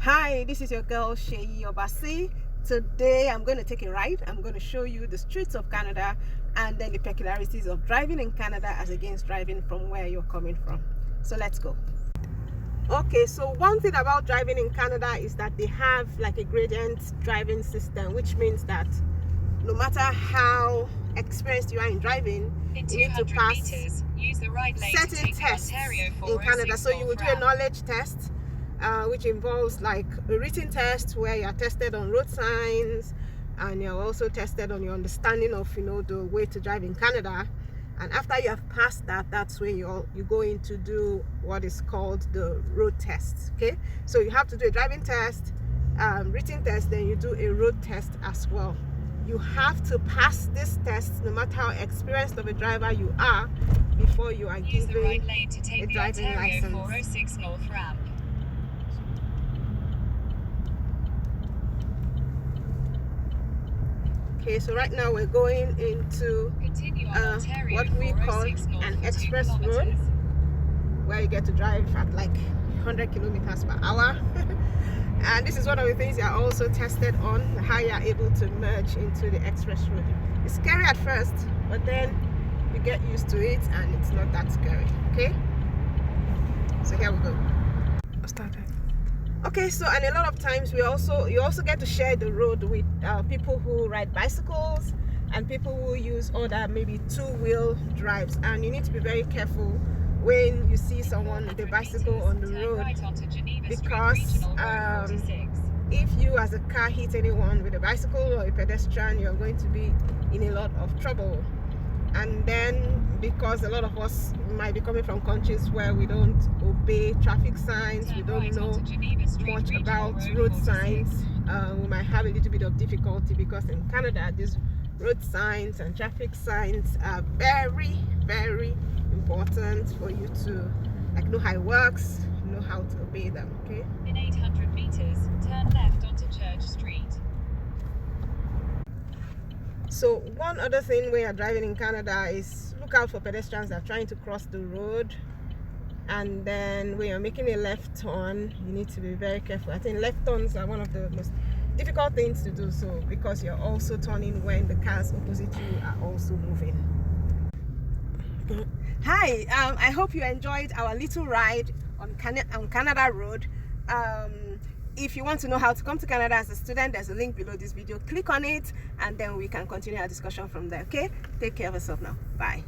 Hi, this is your girl Sheyi Obasi. Today I'm going to take a ride. I'm going to show you the streets of Canada and then the peculiarities of driving in Canada as against driving from where you're coming from. So let's go. Okay, so one thing about driving in Canada is that they have like a gradient driving system, which means that no matter how experienced you are in driving, you need to pass use the right lane certain tests in Canada. So you will do a knowledge test, which involves like a written test where you are tested on road signs and you're also tested on your understanding of the way to drive in Canada. And after you have passed that, that's when you go in to do what is called the road test. Okay, so you have to do a driving test, written test, then you do a road test as well. You have to pass this test no matter how experienced of a driver you are before you are given the right lane to take a driving license. 406 North Ramp. Okay, so right now we're going into what we call an express road, where you get to drive at like 100 kilometers per hour. And this is one of the things you are also tested on, how you are able to merge into the express road. It's scary at first, but then you get used to it and it's not that scary. Okay, so here we go. Started. Okay, so and a lot of times you also get to share the road with people who ride bicycles and people who use other maybe two-wheel drives, and you need to be very careful when you see someone with a bicycle on the road, because if you as a car hit anyone with a bicycle or a pedestrian, you're going to be in a lot of trouble. And then because a lot of us might be coming from countries where we don't obey traffic signs, we don't know much about road signs, we might have a little bit of difficulty, because in Canada these road signs and traffic signs are very, very important for you to know how it works, know how to obey them. Okay, in 800 meters turn left onto Church Street. so one other thing when you're driving in Canada is look out for pedestrians that are trying to cross the road. And then when you're making a left turn, you need to be very careful. I think left turns are one of the most difficult things to do, so because you're also turning when the cars opposite you are also moving. Hi, I hope you enjoyed our little ride on Canada Road. If you want to know how to come to Canada as a student, there's a link below this video. Click on it and then we can continue our discussion from there. Okay, take care of yourself now. Bye.